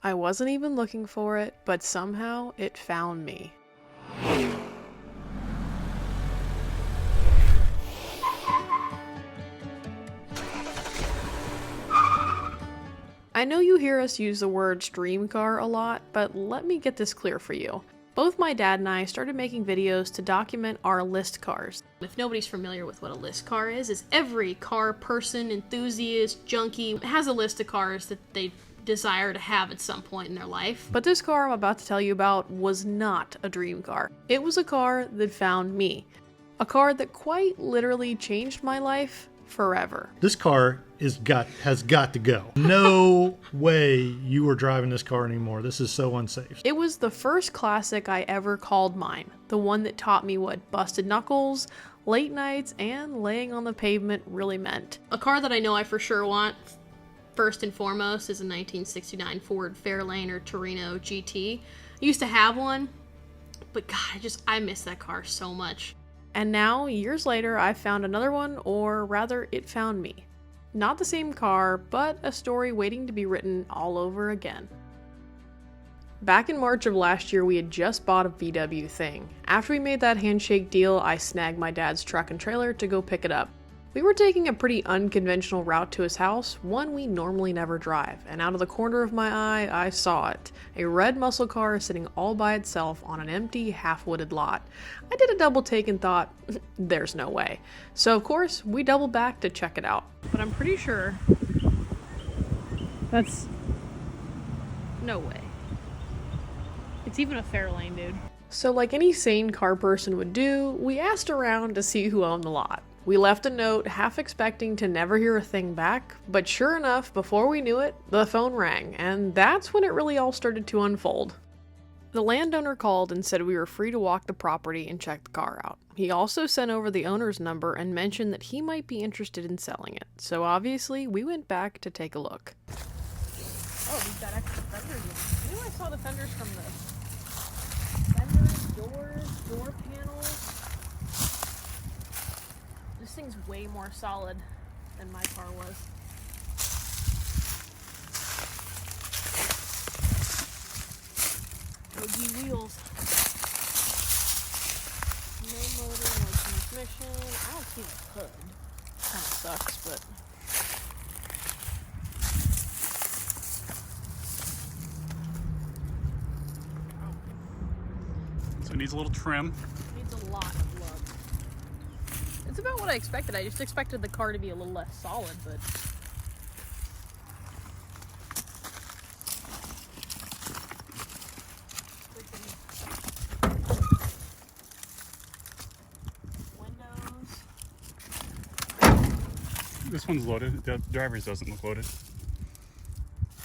I wasn't even looking for it, but somehow it found me. I know you hear us use the word dream car a lot, but let me get this clear for you. Both my dad and I started making videos to document our list cars. If nobody's familiar with what a list car is every car person, enthusiast, junkie has a list of cars that they desire to have at some point in their life. But this car I'm about to tell you about was not a dream car. It was a car that found me. A car that quite literally changed my life forever. This car has got to go. No way you are driving this car anymore. This is so unsafe. It was the first classic I ever called mine. The one that taught me what busted knuckles, late nights, and laying on the pavement really meant. A car that I know I for sure want, first and foremost, is a 1969 Ford Fairlane or Torino GT. I used to have one, but God, I miss that car so much. And now, years later, I found another one, or rather, it found me. Not the same car, but a story waiting to be written all over again. Back in March of last year, we had just bought a VW Thing. After we made that handshake deal, I snagged my dad's truck and trailer to go pick it up. We were taking a pretty unconventional route to his house, one we normally never drive, and out of the corner of my eye, I saw it. A red muscle car sitting all by itself on an empty, half-wooded lot. I did a double take and thought, there's no way. So of course, we doubled back to check it out. But I'm pretty sure that's no way. It's even a Fairlane, dude. So like any sane car person would do, we asked around to see who owned the lot. We left a note, half expecting to never hear a thing back, but sure enough, before we knew it, the phone rang, and that's when it really all started to unfold. The landowner called and said we were free to walk the property and check the car out. He also sent over the owner's number and mentioned that he might be interested in selling it, so obviously we went back to take a look. Oh, we've got extra fenders. I knew I saw the fenders from this. Fenders, doors, door panels. This thing's way more solid than my car was. OG wheels. No motor, no transmission. I don't see the hood. Kinda sucks, but... So it needs a little trim. Needs a lot of love. It's about what I expected. I just expected the car to be a little less solid, but... Windows. This one's loaded. The driver's doesn't look loaded.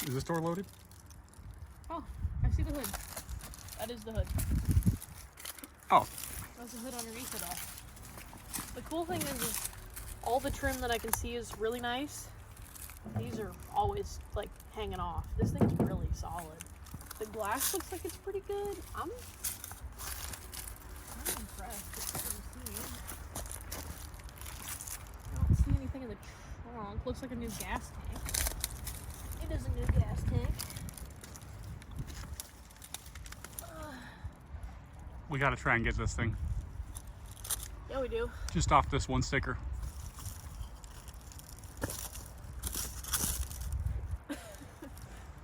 Is this door loaded? Oh, I see the hood. That is the hood. Oh. That's the hood underneath it all. The cool thing is all the trim that I can see is really nice. These are always like hanging off. This thing's really solid. The glass looks like it's pretty good. I'm impressed. I don't see anything in the trunk. Looks like a new gas tank. It is a new gas tank. We gotta try and get this thing. Yeah, we do. Just off this one sticker.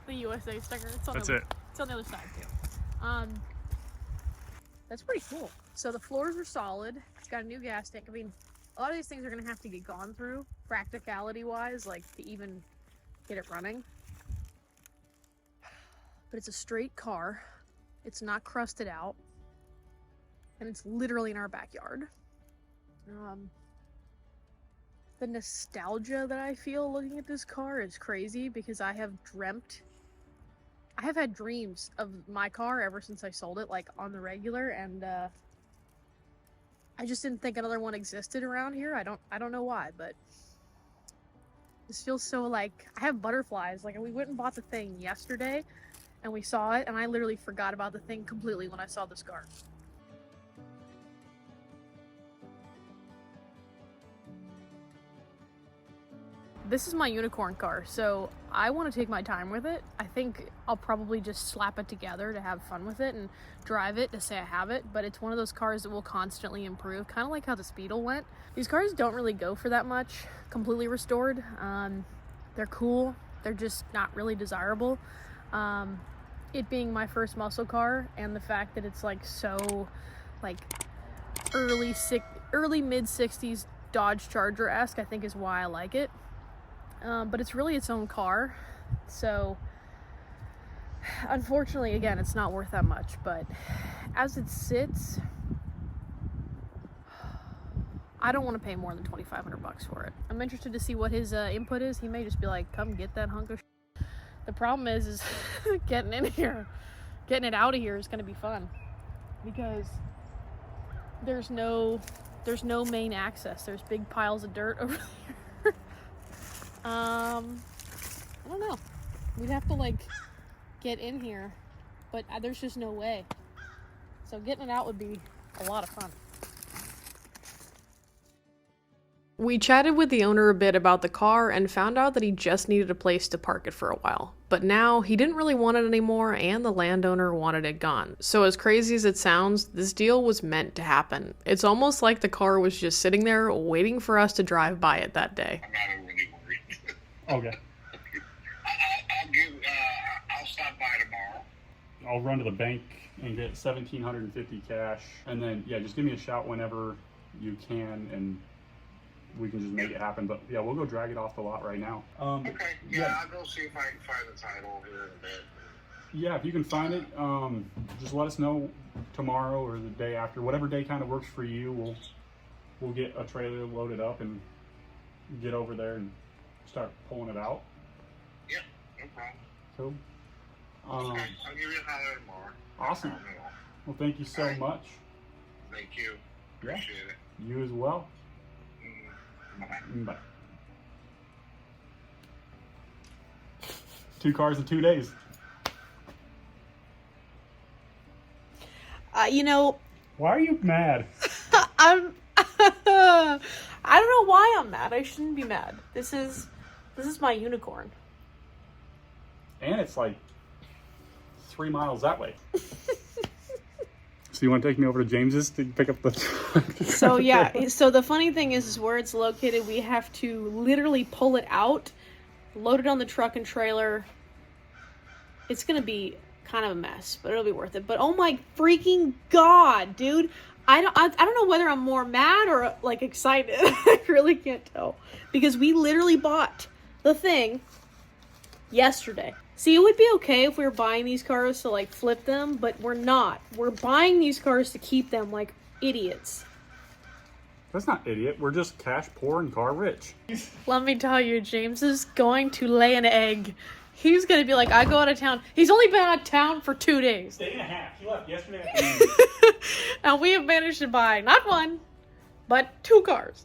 The USA sticker. It's on That's the, it. It's on the other side too. That's pretty cool. So the floors are solid. It's got a new gas tank. I mean, a lot of these things are gonna have to get gone through, practicality-wise, like to even get it running. But it's a straight car. It's not crusted out. And it's literally in our backyard. The nostalgia that I feel looking at this car is crazy because I have had dreams of my car ever since I sold it, like on the regular, and I just didn't think another one existed around here. I don't know why, but this feels so like I have butterflies. Like we went and bought the thing yesterday and we saw it and I literally forgot about the thing completely when I saw this car. this is my unicorn car, so I want to take my time with it. I think I'll probably just slap it together to have fun with it and drive it to say I have it, but it's one of those cars that will constantly improve, kind of like how the Speedle went. These cars don't really go for that much completely restored. They're cool, they're just not really desirable. It being my first muscle car, and the fact that it's like so like early mid 60s Dodge Charger-esque, I think is why I like it. But it's really its own car, so unfortunately, again, it's not worth that much. But as it sits, I don't want to pay more than $2,500 for it. I'm interested to see what his input is. He may just be like, come get that hunk of shit. The problem is getting in here, getting it out of here is going to be fun, because there's no main access. There's big piles of dirt over there. I don't know. We'd have to like get in here, but there's just no way. So getting it out would be a lot of fun. We chatted with the owner a bit about the car and found out that he just needed a place to park it for a while. But now he didn't really want it anymore, and the landowner wanted it gone. So as crazy as it sounds, this deal was meant to happen. It's almost like the car was just sitting there waiting for us to drive by it that day. I'm not really worried. Okay. I'll stop by tomorrow. I'll run to the bank and get $1,750 cash, and then yeah, just give me a shout whenever you can, and we can just make it happen. But yeah, we'll go drag it off the lot right now. Okay. Yeah, I'll go see if I can find the title here in a bit. Yeah, if you can find it, just let us know tomorrow or the day after, whatever day kind of works for you. We'll get a trailer loaded up and get over there and start pulling it out. Yep, no problem. Cool. Okay, I'll give you a holler tomorrow. Awesome. Well, thank you so much. Thank you. Yeah. Appreciate it. You as well. Bye-bye. Bye. 2 cars in 2 days. You know, Why are you mad? I don't know why I'm mad. I shouldn't be mad. This is my unicorn. And it's like 3 miles that way. So you want to take me over to James's to pick up the So yeah, so the funny thing is where it's located, we have to literally pull it out, load it on the truck and trailer. It's gonna be kind of a mess, but it'll be worth it. But oh my freaking god, dude. I don't know whether I'm more mad or like excited. I really can't tell. Because we literally bought the thing yesterday. See, it would be okay if we were buying these cars to like flip them, but we're not. We're buying these cars to keep them like idiots. That's not idiot. We're just cash poor and car rich. Let me tell you, James is going to lay an egg. He's going to be like, I go out of town. He's only been out of town for 2 days. Day and a half. He left yesterday afternoon. And we have managed to buy not 1, but 2 cars.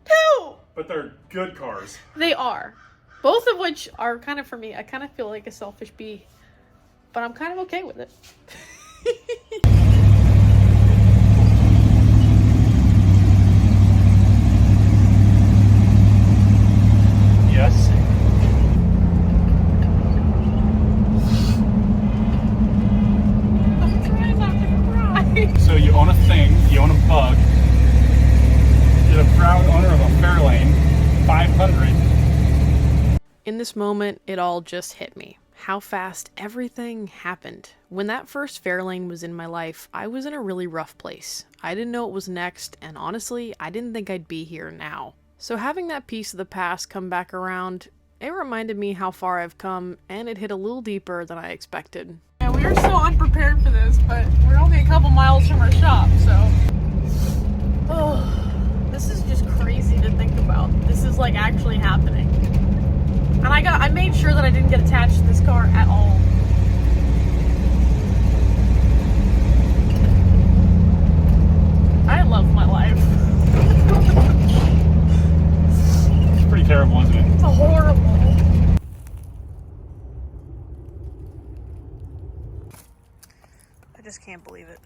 2! But they're good cars. They are. Both of which are kind of for me. I kind of feel like a selfish bee. But I'm kind of okay with it. Yes. I'm trying not to cry. So you own a thing, you own a bug. You're the proud owner of a Fairlane 500. In this moment, it all just hit me. How fast everything happened. When that first Fairlane was in my life, I was in a really rough place. I didn't know what was next, and honestly, I didn't think I'd be here now. So having that piece of the past come back around, it reminded me how far I've come, and it hit a little deeper than I expected. Yeah, we are so unprepared for this, but we're only a couple miles from our shop, so... Oh, this is just crazy to think about. This is like actually happening. And I made sure that I didn't get attached to this car at all. I love my life. It's pretty terrible, isn't it? It's horrible. I just can't believe it.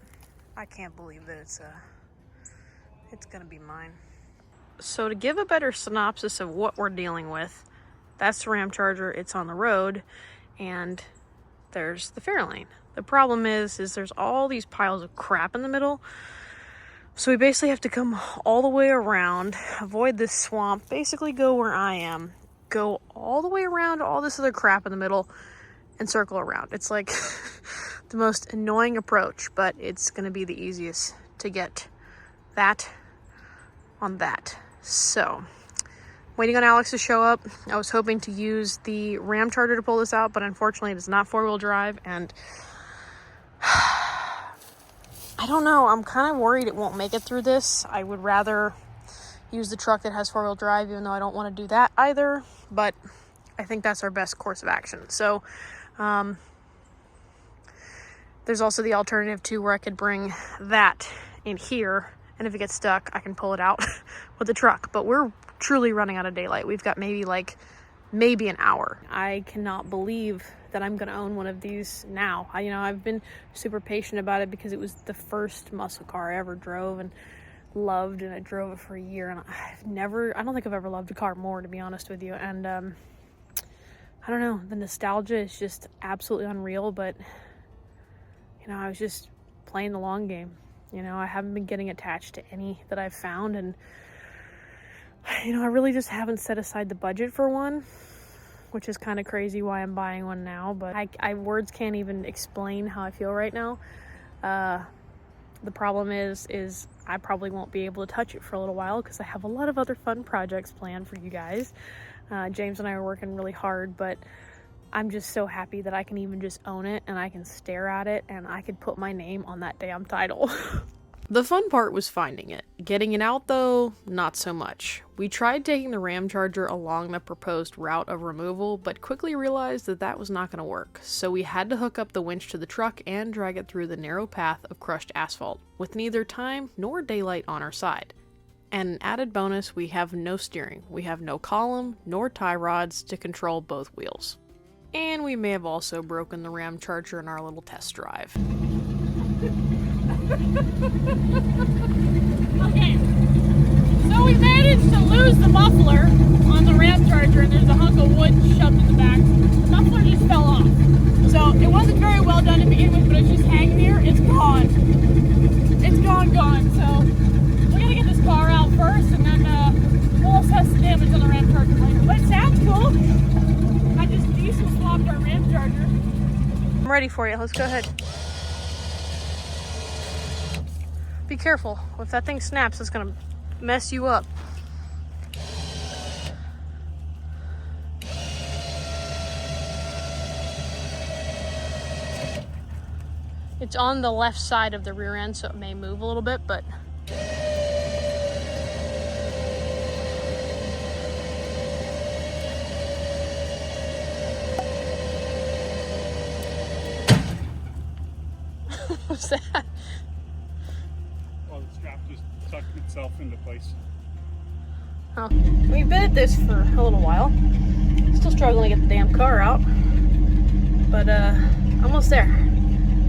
I can't believe that it's gonna be mine. So to give a better synopsis of what we're dealing with, that's the Ram Charger, it's on the road, and there's the Fairlane. The problem is there's all these piles of crap in the middle. So we basically have to come all the way around, avoid this swamp, basically go where I am, go all the way around all this other crap in the middle, and circle around. It's like the most annoying approach, but it's gonna be the easiest to get that on that. So, waiting on Alex to show up. I was hoping to use the Ram Charger to pull this out, but unfortunately it is not four-wheel drive, and I don't know, I'm kind of worried it won't make it through this. I would rather use the truck that has four-wheel drive, even though I don't want to do that either, but I think that's our best course of action. So, there's also the alternative too, where I could bring that in here, and if it gets stuck, I can pull it out with the truck. But we're truly running out of daylight. We've got maybe an hour. I cannot believe that I'm gonna own one of these now. I've been super patient about it because it was the first muscle car I ever drove and loved, and I drove it for a year, and I don't think I've ever loved a car more, to be honest with you. And I don't know, the nostalgia is just absolutely unreal, but I was just playing the long game. I haven't been getting attached to any that I've found, and I really just haven't set aside the budget for one, which is kind of crazy why I'm buying one now, but I words can't even explain how I feel right now. The problem is I probably won't be able to touch it for a little while because I have a lot of other fun projects planned for you guys. James and I are working really hard, but I'm just so happy that I can even just own it, and I can stare at it, and I could put my name on that damn title. The fun part was finding it. Getting it out, though, not so much. We tried taking the Ram Charger along the proposed route of removal, but quickly realized that was not going to work. So we had to hook up the winch to the truck and drag it through the narrow path of crushed asphalt, with neither time nor daylight on our side. And an added bonus, we have no steering. We have no column nor tie rods to control both wheels. And we may have also broken the Ram Charger in our little test drive. Okay, so we managed to lose the muffler on the Ram Charger, and there's a hunk of wood shoved in the back. The muffler just fell off. So it wasn't very well done to begin with, but it's just hanging here. It's gone. It's gone. So we're gonna get this car out first, and then we'll assess the damage on the Ram Charger later. But it sounds cool. I just diesel swapped our Ram Charger. I'm ready for you. Let's go ahead. Be careful. If that thing snaps, it's gonna mess you up. It's on the left side of the rear end, so it may move a little bit, but what's that? Well, the strap just tucked itself into place. Oh. We've been at this for a little while. Still struggling to get the damn car out, but almost there.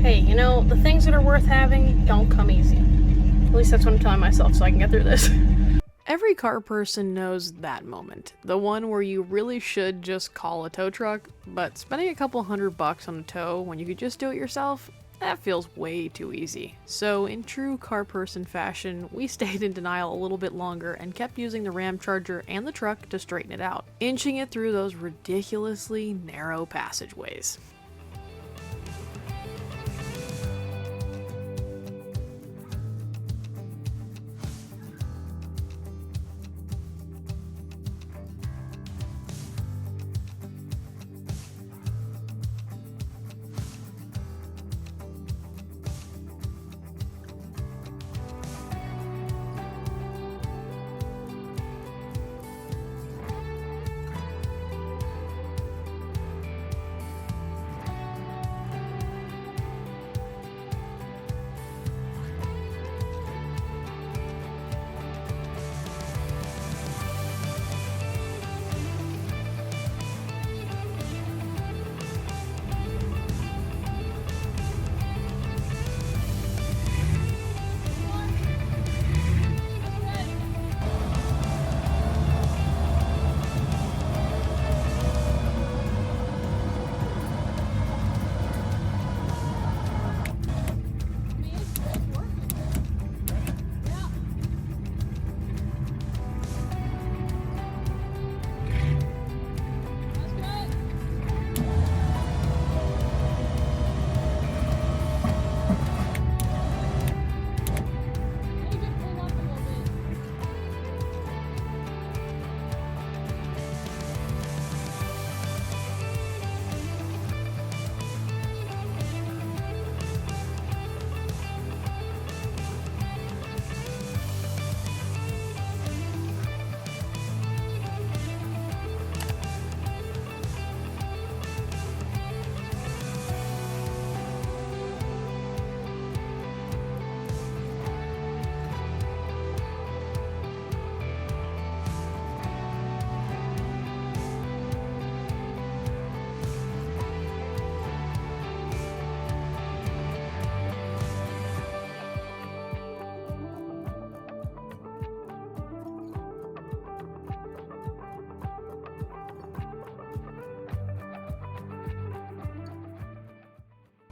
Hey, the things that are worth having don't come easy. At least that's what I'm telling myself, so I can get through this. Every car person knows that moment. The one where you really should just call a tow truck, but spending a couple $100 on a tow when you could just do it yourself, that feels way too easy. So in true car person fashion, we stayed in denial a little bit longer and kept using the Ram Charger and the truck to straighten it out, inching it through those ridiculously narrow passageways.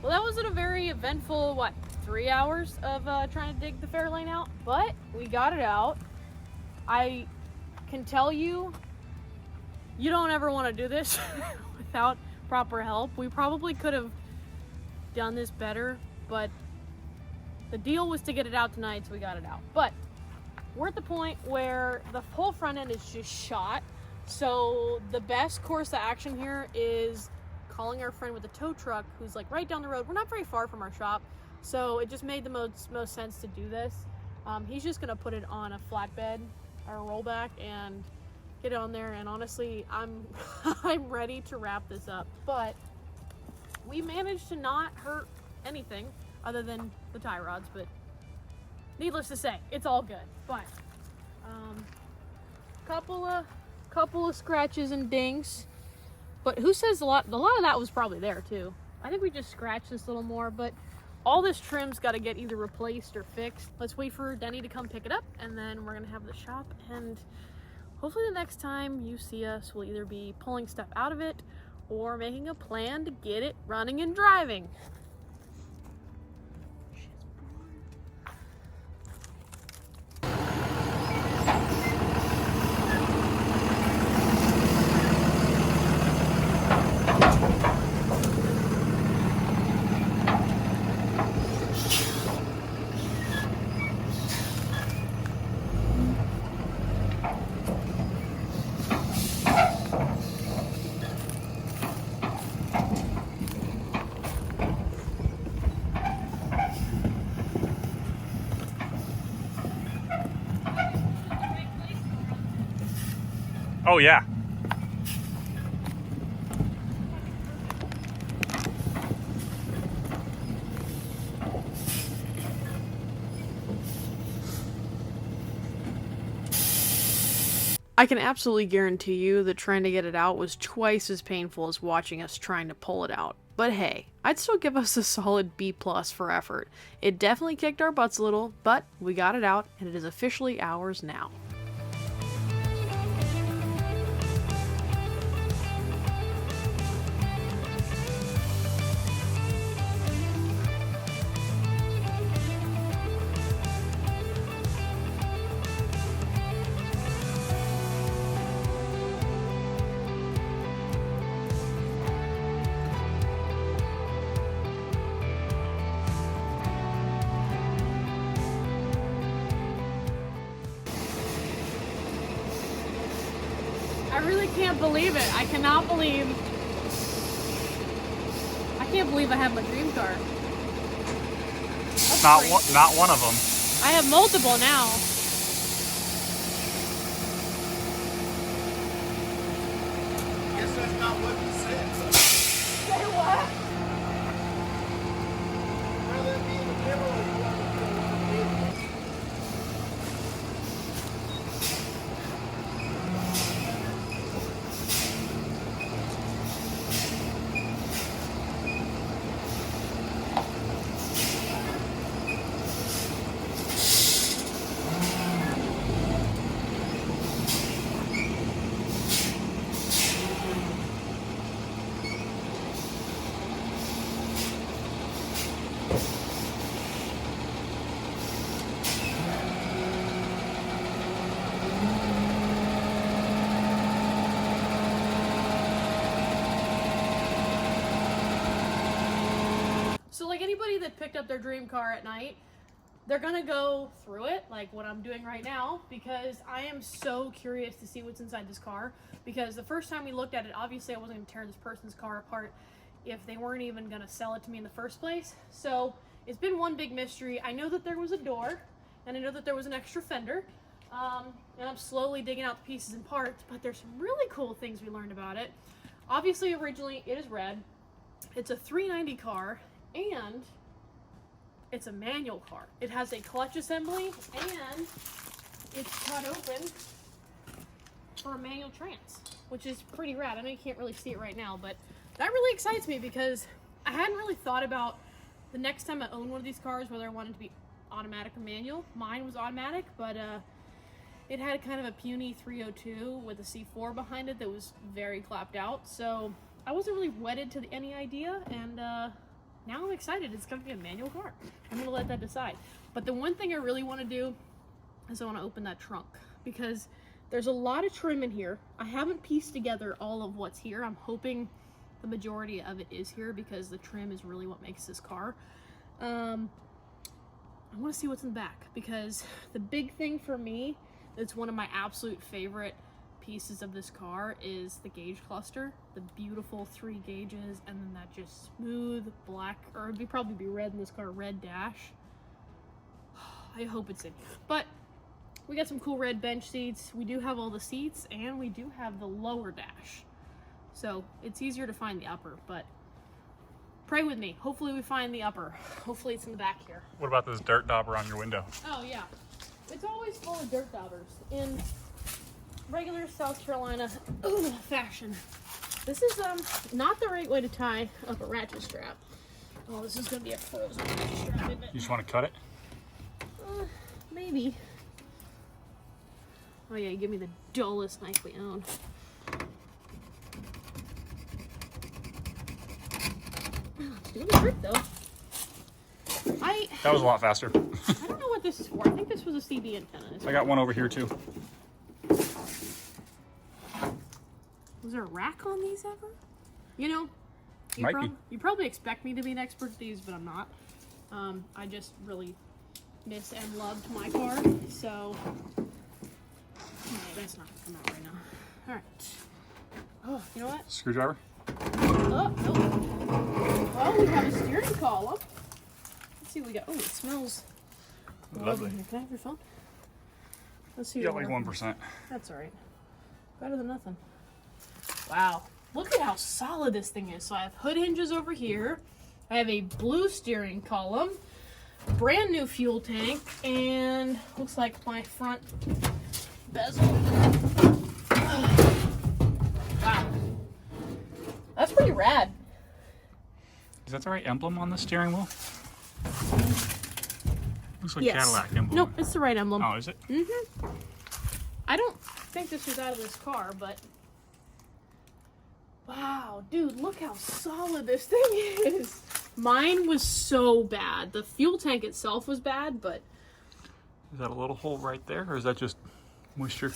Well, that wasn't a very eventful, what, 3 hours of trying to dig the Fairlane out, but we got it out. I can tell you, you don't ever want to do this without proper help. We probably could have done this better, but the deal was to get it out tonight, so we got it out. But we're at the point where the whole front end is just shot, so the best course of action here is calling our friend with the tow truck who's like right down the road. We're not very far from our shop, so it just made the most sense to do this. He's just gonna put it on a flatbed or a rollback and get it on there, and honestly, I'm I'm ready to wrap this up. But we managed to not hurt anything other than the tie rods, but needless to say, it's all good. But couple of scratches and dings. But who says a lot of that was probably there too. I think we just scratched this a little more, but all this trim's got to get either replaced or fixed. Let's wait for Denny to come pick it up, and then we're gonna have the shop, and hopefully the next time you see us, we'll either be pulling stuff out of it or making a plan to get it running and driving. Oh yeah. I can absolutely guarantee you that trying to get it out was twice as painful as watching us trying to pull it out. But hey, I'd still give us a solid B+ for effort. It definitely kicked our butts a little, but we got it out, and it is officially ours now. I really can't believe it. I cannot believe. I can't believe I have my dream car. Not one of them. I have multiple now. Guess that's not what you said. Say what? Rather than being a demo, you want to be a lot of So like anybody that picked up their dream car at night, they're gonna go through it like what I'm doing right now, because I am so curious to see what's inside this car. Because the first time we looked at it, obviously I wasn't gonna tear this person's car apart if they weren't even gonna sell it to me in the first place. So it's been one big mystery. I know that there was a door, and I know that there was an extra fender, and I'm slowly digging out the pieces and parts, but there's some really cool things we learned about it. Obviously originally it is red, it's a 390 car, and it's a manual car. It has a clutch assembly, and it's cut open for a manual trans, which is pretty rad. I know you can't really see it right now, but that really excites me because I hadn't really thought about the next time I own one of these cars, whether I wanted to be automatic or manual. Mine was automatic, but it had kind of a puny 302 with a C4 behind it that was very clapped out. So I wasn't really wedded to any idea, and now I'm excited. It's going to be a manual car. I'm going to let that decide. But the one thing I really want to do is I want to open that trunk because there's a lot of trim in here. I haven't pieced together all of what's here. I'm hoping the majority of it is here because the trim is really what makes this car. I want to see what's in the back because the big thing for me that's one of my absolute favorite pieces of this car is the gauge cluster, the beautiful 3 gauges, and then that just smooth black, or it'd probably be red in this car, red dash. I hope it's in here. But we got some cool red bench seats. We do have all the seats, and we do have the lower dash. So it's easier to find the upper, but pray with me. Hopefully we find the upper. Hopefully it's in the back here. What about this dirt dauber on your window? Oh yeah, it's always full of dirt daubers in regular South Carolina fashion. This is not the right way to tie up a ratchet strap. Oh, this is gonna be a frozen ratchet strap, isn't it? You just want to cut it? Maybe. Oh yeah, give me the dullest knife we own. It's doing the trick though. That was a lot faster. I don't know what this is for. I think this was a CB antenna. I got one over here too. Was there a rack on these ever? You know, Might be. you probably expect me to be an expert at these, but I'm not. I just really miss and loved my car, so no, that's not gonna come out right now. All right. Oh, you know what? Screwdriver? Oh, no. Oh, we have a steering column. Let's see what we got. Oh, it smells Lovely. Can I have your phone? Let's see. You got what like we're- 1%. That's all right. Better than nothing. Wow. Look at how solid this thing is. So I have hood hinges over here. I have a blue steering column, brand new fuel tank, and looks like my front bezel. Wow. That's pretty rad. Is that the right emblem on the steering wheel? Looks like Yes. Cadillac emblem. Nope, it's the right emblem. Oh, is it? Mm-hmm. I don't think this was out of this car, but wow, dude, look how solid this thing is. Mine was so bad. The fuel tank itself was bad, but Is that a little hole right there, or is that just moisture?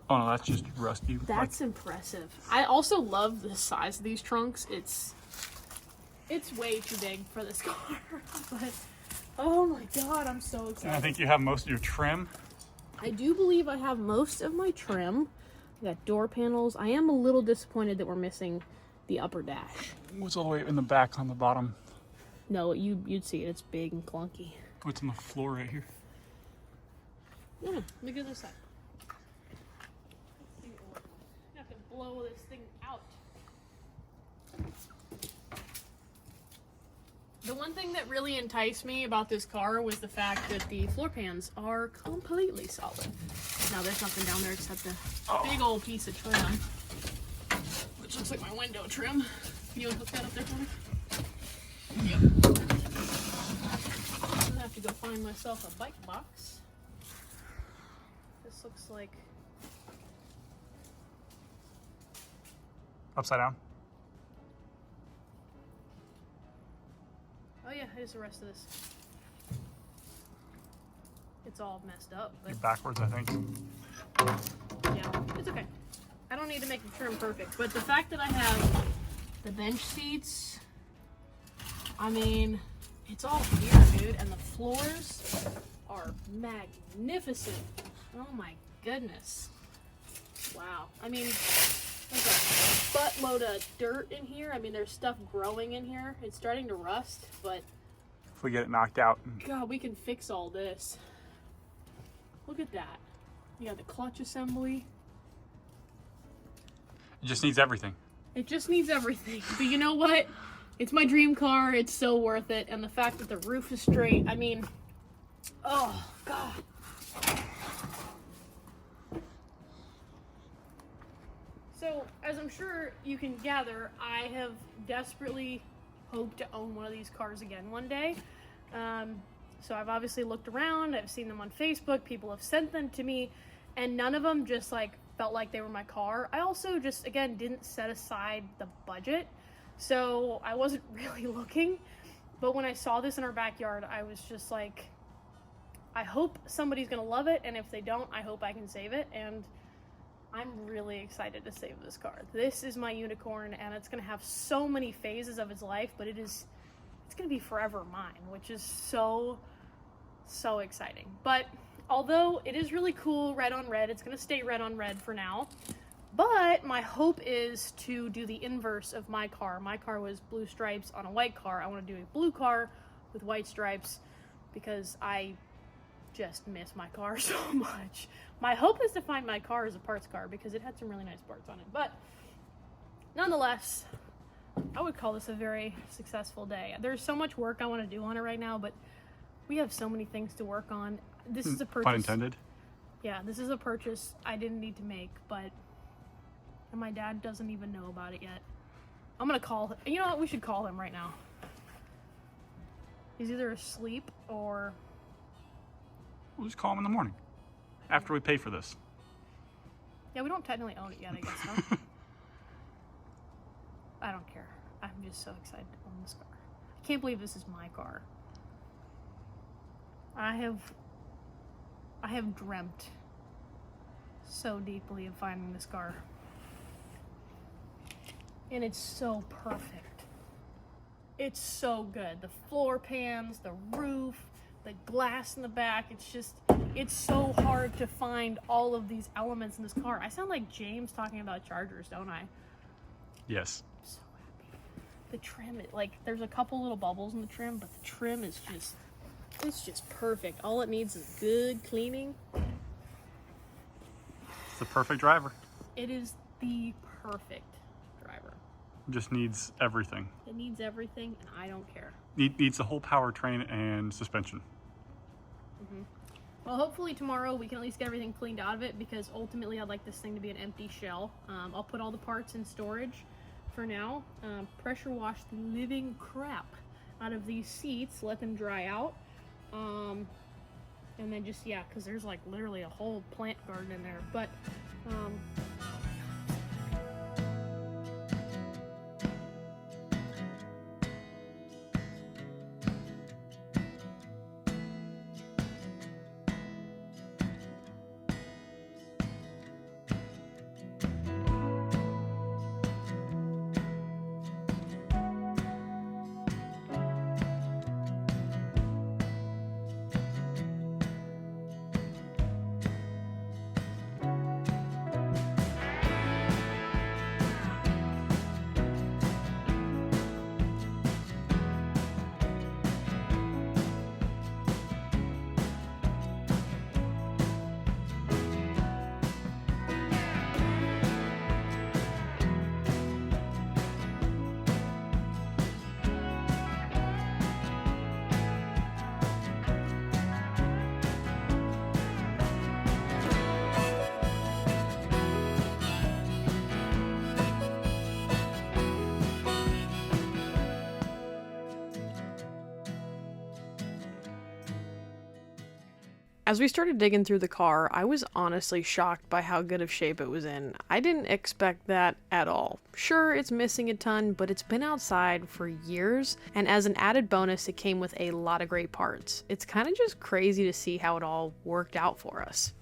Oh no, that's just rusty. that's impressive. I also love the size of these trunks. It's way too big for this car, but oh my god, I'm so And I excited. think you have most of your trim. I do believe I have most of my trim. I got door panels. I am a little disappointed that we're missing the upper dash. What's all the way in the back on the bottom? No, you'd see it. It's big and clunky. What's on the floor right here? Yeah, let me go this side. I have to blow this thing out. The one thing that really enticed me about this car was the fact that the floor pans are completely solid. Now there's nothing down there except a big old piece of trim, which looks like my window trim. Can you hook that up there for me? Yep. I'm gonna have to go find myself a bike box. This looks like Upside down. oh yeah, here's the rest of this. It's all messed up, but You're backwards, I think. yeah, it's okay. I don't need to make the trim perfect, but the fact that I have the bench seats, I mean, it's all here, dude, and the floors are magnificent. Oh my goodness. Wow. I mean, there's a buttload of dirt in here. I mean, there's stuff growing in here. It's starting to rust, but If we get it knocked out. God, we can fix all this. Look at that. You got the clutch assembly. It just needs everything. It just needs everything. But you know what? It's my dream car. It's so worth it. And the fact that the roof is straight, I mean, oh, God. So, as I'm sure you can gather, I have desperately hoped to own one of these cars again one day. So I've obviously looked around. I've seen them on Facebook. People have sent them to me. And none of them just, like, felt like they were my car. I also just, again, didn't set aside the budget. So I wasn't really looking, but when I saw this in our backyard, I was just like, I hope somebody's gonna love it, and if they don't, I hope I can save it. And I'm really excited to save this car. This is my unicorn, and it's gonna have so many phases of its life, but it's gonna be forever mine, which is so exciting. But although it is really cool, red on red, it's gonna stay red on red for now. But my hope is to do the inverse of my car. My car was blue stripes on a white car. I want to do a blue car with white stripes because I just miss my car so much. My hope is to find my car as a parts car because it had some really nice parts on it. But nonetheless, I would call this a very successful day. There's so much work I want to do on it right now, but we have so many things to work on. This is a purchase. Pun intended. Yeah, this is a purchase I didn't need to make, but and my dad doesn't even know about it yet. I'm gonna call him. You know what? We should call him right now. He's either asleep or... We'll just call him in the morning after we pay for this. Yeah, we don't technically own it yet, I guess, huh? I don't care. I'm just so excited to own this car. I can't believe this is my car. I have dreamt so deeply of finding this car. And it's so perfect. It's so good. The floor pans, the roof, the glass in the back. It's so hard to find all of these elements in this car. I sound like James talking about Chargers, don't I? Yes. I'm so happy. The trim, there's a couple little bubbles in the trim, but the trim is it's just perfect. All it needs is good cleaning. It's the perfect driver. It is the perfect driver. Just needs everything. It needs everything, and I don't care. Needs the whole powertrain and suspension. Well, hopefully tomorrow we can at least get everything cleaned out of it, because ultimately I'd like this thing to be an empty shell. I'll put all the parts in storage for now. Pressure wash the living crap out of these seats, let them dry out. And then just, yeah, because there's like literally a whole plant garden in there. But as we started digging through the car, I was honestly shocked by how good of shape it was in. I didn't expect that at all. Sure, it's missing a ton, but it's been outside for years, and as an added bonus, it came with a lot of great parts. It's kind of just crazy to see how it all worked out for us.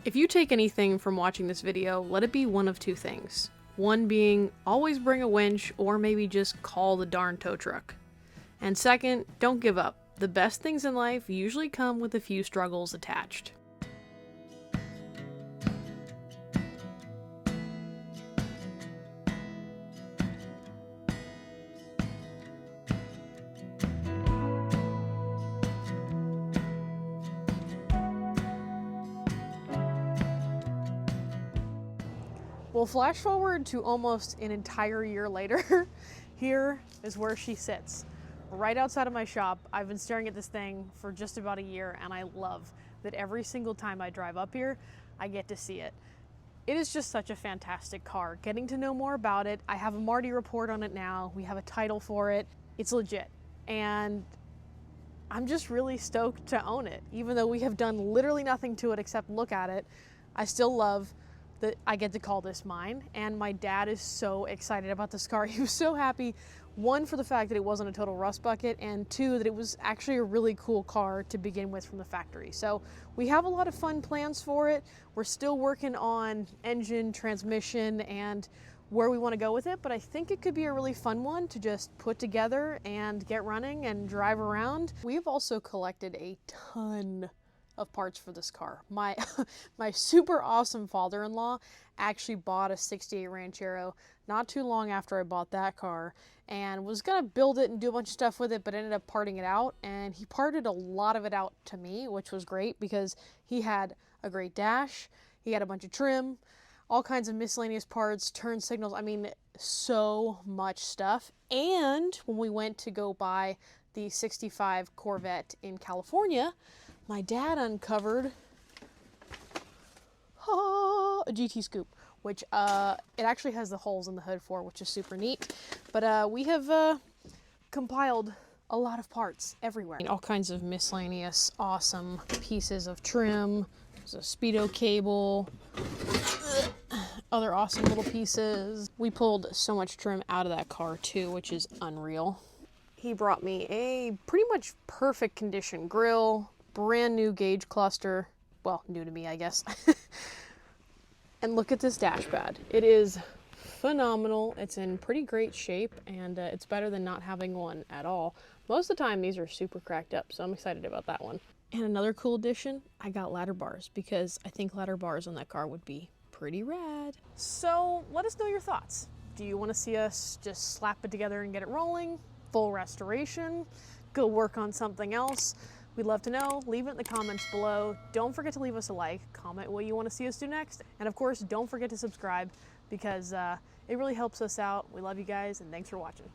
If you take anything from watching this video, let it be one of two things. One being, always bring a winch or maybe just call the darn tow truck. And second, don't give up. The best things in life usually come with a few struggles attached. Well, flash forward to almost an entire year later. Here is where she sits, right outside of my shop. I've been staring at this thing for just about a year, and I love that every single time I drive up here, I get to see it. It is just such a fantastic car. Getting to know more about it, I have a Marty report on it now. We have a title for it. It's legit. And I'm just really stoked to own it. Even though we have done literally nothing to it except look at it, I still love that I get to call this mine, and my dad is so excited about this car. He was so happy, one, for the fact that it wasn't a total rust bucket, and two, that it was actually a really cool car to begin with from the factory. So we have a lot of fun plans for it. We're still working on engine, transmission, and where we want to go with it, but I think it could be a really fun one to just put together and get running and drive around. We have also collected a ton of parts for this car. My super awesome father-in-law actually bought a 68 Ranchero not too long after I bought that car, and was gonna build it and do a bunch of stuff with it, but ended up parting it out, and he parted a lot of it out to me, which was great because he had a great dash, he had a bunch of trim, all kinds of miscellaneous parts, turn signals, I mean, so much stuff. And when we went to go buy the 65 Corvette in California, my dad uncovered a GT Scoop, which it actually has the holes in the hood for, which is super neat. But we have compiled a lot of parts everywhere. All kinds of miscellaneous awesome pieces of trim. There's a Speedo cable, other awesome little pieces. We pulled so much trim out of that car too, which is unreal. He brought me a pretty much perfect condition grill, brand new gauge cluster, well, new to me, I guess. And look at this dash pad. It is phenomenal. It's in pretty great shape, and it's better than not having one at all. Most of the time, these are super cracked up, so I'm excited about that one. And another cool addition, I got ladder bars, because I think ladder bars on that car would be pretty rad. So let us know your thoughts. Do you want to see us just slap it together and get it rolling? Full restoration? Go work on something else? We'd love to know. Leave it in the comments below. Don't forget to leave us a like, comment what you want to see us do next, and of course, don't forget to subscribe because it really helps us out. We love you guys, and thanks for watching.